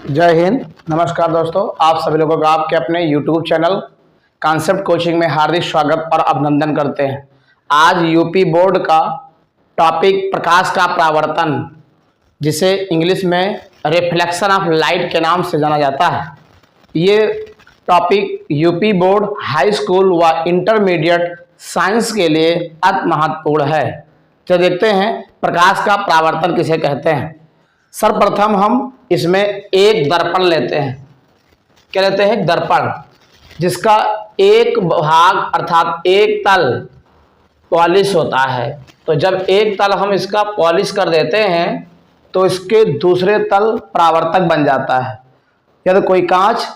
जय हिंद। नमस्कार दोस्तों, आप सभी लोगों का आपके अपने YouTube चैनल कॉन्सेप्ट कोचिंग में हार्दिक स्वागत और अभिनंदन करते हैं। आज यूपी बोर्ड का टॉपिक प्रकाश का परावर्तन, जिसे इंग्लिश में रिफ्लेक्शन ऑफ लाइट के नाम से जाना जाता है। ये topic UP board high school व इंटरमीडिएट साइंस के लिए अति महत्वपूर्ण है। तो देखते हैं प्रकाश का परावर्तन किसे कहते हैं। सर्वप्रथम हम इसमें एक दर्पण लेते हैं। क्या लेते हैं? दर्पण, जिसका एक भाग अर्थात एक तल पॉलिश होता है। तो जब एक तल हम इसका पॉलिश कर देते हैं तो इसके दूसरे तल परावर्तक बन जाता है। यदि कोई कांच,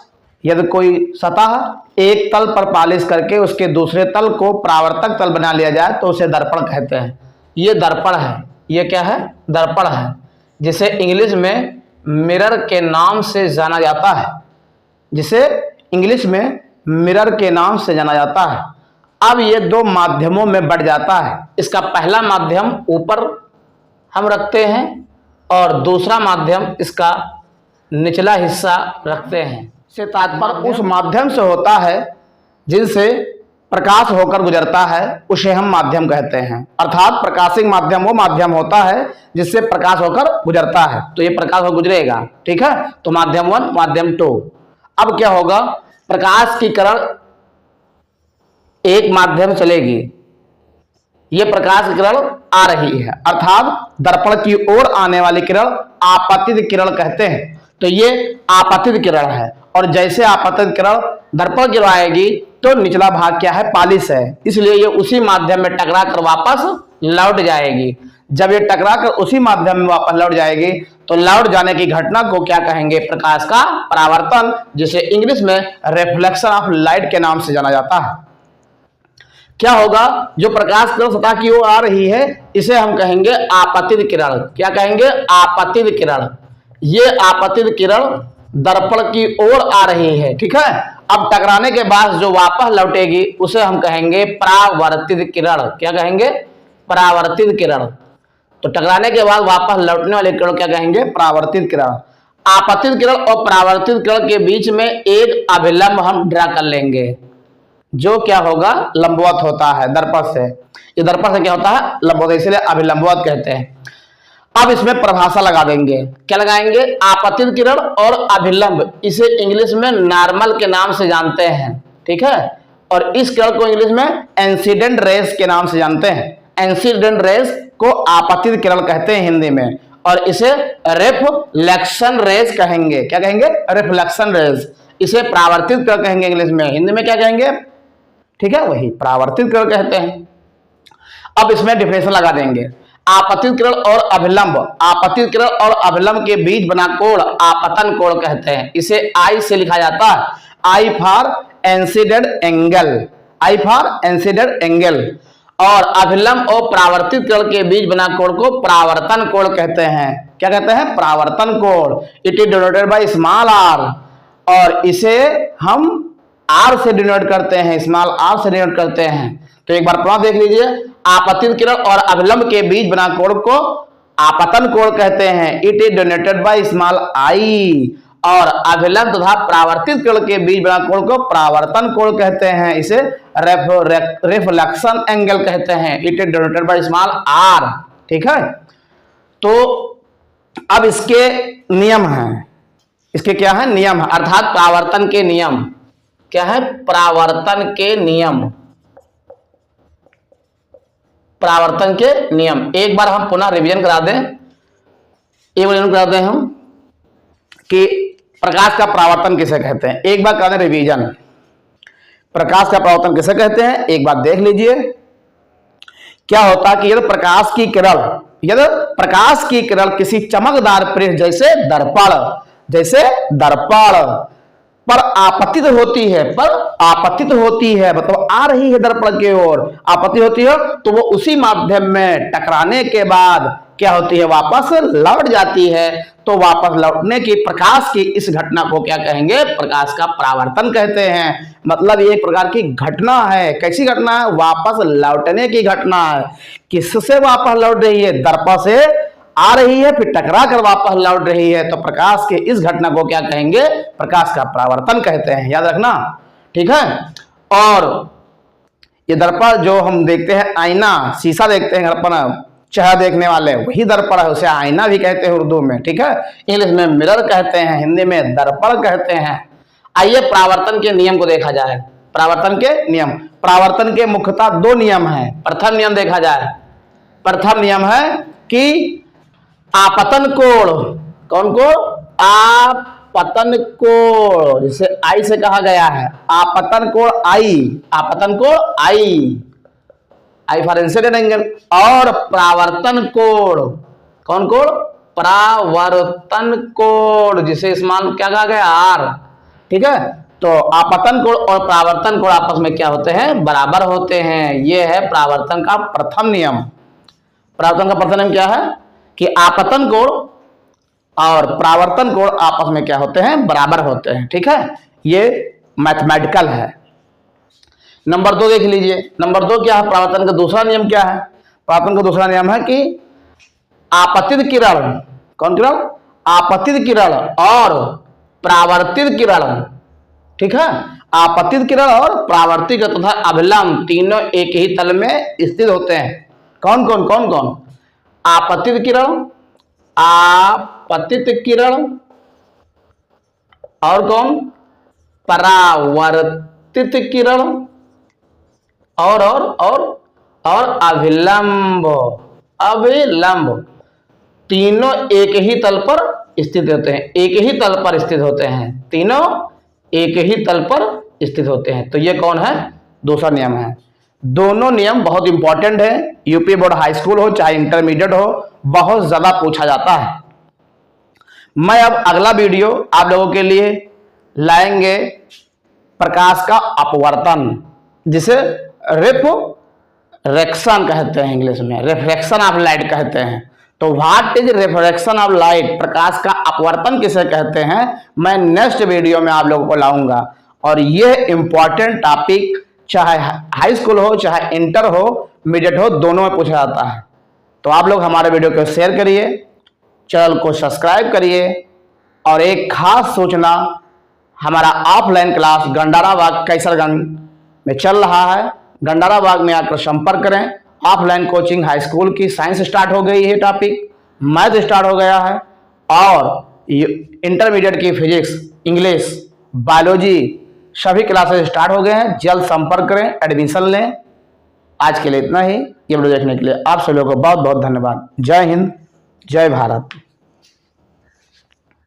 यदि कोई सतह एक तल पर पॉलिश करके उसके दूसरे तल को परावर्तक तल बना लिया जाए तो उसे दर्पण कहते हैं। ये दर्पण है। ये क्या है? दर्पण है, जिसे इंग्लिश में मिरर के नाम से जाना जाता है। जिसे इंग्लिश में मिरर के नाम से जाना जाता है। अब ये दो माध्यमों में बढ़ जाता है। इसका पहला माध्यम ऊपर हम रखते हैं और दूसरा माध्यम इसका निचला हिस्सा रखते हैं। इससे तात्पर्य उस माध्यम से होता है जिनसे प्रकाश होकर गुजरता है, उसे हम माध्यम कहते हैं। अर्थात प्रकाशिक माध्यम वो माध्यम होता है जिससे प्रकाश होकर गुजरता है। तो ये प्रकाश होकर गुजरेगा, ठीक है। तो माध्यम 1, माध्यम 2। अब क्या होगा? प्रकाश की किरण एक माध्यम चलेगी। ये प्रकाश की किरण आ रही है, अर्थात दर्पण की ओर आने वाली किरण आपतित किरण कहते हैं। तो ये आपतित किरण है, और जैसे आपतित किरण दर्पण की ओर आएगी तो निचला भाग क्या है? पॉलिश है। इसलिए ये उसी माध्यम में टकरा कर वापस लौट जाएगी। जब ये टकरा कर उसी माध्यम में वापस लौट जाएगी तो लौट जाने की घटना को क्या कहेंगे? प्रकाश का परावर्तन, जिसे इंग्लिश में रिफ्लेक्शन ऑफ लाइट के नाम से जाना जाता है। क्या होगा? जो प्रकाश किरण सतह की ओर आ रही है इसे हम कहेंगे आपतित किरण। क्या कहेंगे? आपतित किरण। ये आपतित किरण दर्पण की ओर आ रही है, ठीक है। अब टकराने के बाद जो वापस लौटेगी उसे हम कहेंगे परावर्तित किरण। क्या कहेंगे? परावर्तित किरण। तो टकराने के बाद वापस लौटने वाले किरण क्या कहेंगे? परावर्तित किरण। आपतित किरण और परावर्तित किरण के बीच में एक अभिलंब हम ड्रा कर लेंगे, जो क्या होगा? लंबवत होता है दर्पण से। ये दर्पण से क्या होता है? लंबवत, इसलिए अभिलंबवत कहते हैं। अब इसमें परिभाषा लगा देंगे। क्या लगाएंगे? आपतित किरण और अभिलंब, इसे इंग्लिश में नॉर्मल के नाम से जानते हैं, ठीक है। और इस किरण को इंग्लिश में इंसिडेंट रेस के नाम से जानते हैं। इंसिडेंट रेस को आपतित किरण कहते हैं हिंदी में, और इसे रिफ्लेक्शन रेस कहेंगे। क्या कहेंगे? Reflection rays. इसे परावर्तित किरण कहेंगे इंग्लिश में, हिंदी में क्या कहेंगे? ठीक है, वही परावर्तित किरण कहते हैं। अब इसमें डिफरेंस लगा देंगे। आपतित किरण और अभिलंब, आपतित किरण और अभिलंब के बीच बना कोण आपतन कोण कहते हैं। इसे आई से लिखा जाता है, I for incident angle, I for incident angle. और अभिलंब और परावर्तित किरण के बीच बना कोण को परावर्तन कोण कहते हैं। क्या कहते हैं? परावर्तन कोण। It is denoted by small R, और इसे हम आर से डिनोट करते हैं, स्मॉल आर से डिनोट करते हैं। तो एक बार पुनः देख लीजिए। आपतित किरण और अभिलंब के बीच बना कोण को आपतन कोण कहते हैं। It is denoted by small I. और अभिलंब तथा परावर्तित किरण के बीच बना कोण को परावर्तन कोण कहते हैं। इसे रिफ्लेक्शन एंगल कहते हैं। It is denoted by small R, ठीक है। तो अब इसके नियम हैं। इसके क्या है? नियम है, अर्थात परावर्तन के नियम। क्या है? परावर्तन के नियम। परावर्तन के नियम एक बार हम पुनः रिवीजन करा दें। एक बार करा दें हम कि प्रकाश का परावर्तन किसे कहते हैं। एक बार करा दें रिवीजन। प्रकाश का परावर्तन किसे कहते हैं एक बार देख लीजिए। क्या होता है कि यदि प्रकाश की किरण किसी चमकदार पृष्ठ जैसे दर्पण पर आपतित होती है, मतलब आ रही है दर्पण की ओर, आपतित होती है, तो वो उसी माध्यम में टकराने के बाद क्या होती है? वापस लौट जाती है। तो वापस लौटने की प्रकाश की इस घटना को क्या कहेंगे? प्रकाश का परावर्तन कहते हैं। मतलब ये एक प्रकार की घटना है। कैसी घटना है? वापस लौटने की घटना है। किससे वापस लौट रही है? दर्पण से आ रही है फिर टकरा कर वापस लौट रही है, तो प्रकाश के इस घटना को क्या कहेंगे? प्रकाश का परावर्तन कहते हैं, याद रखना, ठीक है। और ये दर्पण जो हम देखते हैं, आईना, शीशा देखते हैं दर्पण, चेहरा देखने वाले, वही दर्पण है, उसे आईना भी कहते हैं उर्दू में, ठीक है। इंग्लिश में मिरर कहते हैं, हिंदी में दर्पण कहते हैं। आइए परावर्तन के नियम को देखा जाए। परावर्तन के नियम, परावर्तन के मुख्यतः दो नियम हैं। प्रथम नियम देखा जाए, प्रथम नियम है कि आपतन कोण, कौन कोण? आपतन कोण, जिसे आई से कहा गया है, आपतन कोण आई, आपतन कोण आई, आई फॉर इंसिडेंट एंगल। और परावर्तन कोण, कौन कोण? परावर्तन कोण, जिसे स्मॉल क्या कहा गया? आर, ठीक है। तो आपतन कोण और परावर्तन कोण आपस में क्या होते हैं? बराबर होते हैं। यह है परावर्तन का प्रथम नियम। परावर्तन का प्रथम नियम क्या है कि आपतन कोण और परावर्तन कोण आपस में क्या होते हैं? बराबर होते हैं, ठीक है। ये मैथमेटिकल है। नंबर 2 देख लीजिए, नंबर 2 क्या है? परावर्तन का दूसरा नियम क्या है? परावर्तन का दूसरा नियम है कि आपतित किरण, कौन किरण? आपतित किरण और परावर्तित किरण, ठीक है। आपतित किरण और परावर्तित तथा अभिलंब तीनों एक ही तल में स्थित होते हैं। कौन कौन कौन कौन? आपतित किरण, आपतित किरण और कौन? परावर्तित किरण और अभिलंब, अभिलंब तीनों एक ही तल पर स्थित होते हैं, एक ही तल पर स्थित होते हैं, तीनों एक ही तल पर स्थित होते हैं। तो ये कौन है? दूसरा नियम है। दोनों नियम बहुत इंपॉर्टेंट है। यूपी बोर्ड हाई स्कूल हो चाहे इंटरमीडिएट हो, बहुत ज्यादा पूछा जाता है। मैं अब अगला वीडियो आप लोगों के लिए लाएंगे प्रकाश का अपवर्तन, जिसे रिफ्रैक्शन कहते हैं, इंग्लिश में रिफ्रैक्शन ऑफ लाइट कहते हैं। तो what is refraction of light, प्रकाश का अपवर्तन किसे कहते हैं, मैं नेक्स्ट वीडियो में आप लोगों को लाऊंगा। और यह इंपॉर्टेंट टॉपिक चाहे हाई स्कूल हो चाहे इंटर हो मीडिएट हो, दोनों में पूछा जाता है। तो आप लोग हमारे वीडियो को शेयर करिए, चैनल को सब्सक्राइब करिए। और एक खास सूचना, हमारा ऑफलाइन क्लास गंडारा बाग कैसरगंज में चल रहा है। गंडारा बाग में आकर संपर्क करें। ऑफलाइन कोचिंग हाई स्कूल की साइंस स्टार्ट हो गई है, टॉपिक मैथ स्टार्ट हो गया है, और इंटरमीडिएट की फिजिक्स, इंग्लिश, बायोलॉजी सभी क्लासेस स्टार्ट हो गए हैं। जल्द संपर्क करें, एडमिशन लें। आज के लिए इतना ही। ये वीडियो देखने के लिए आप सभी लोगों को बहुत बहुत धन्यवाद। जय हिंद, जय भारत।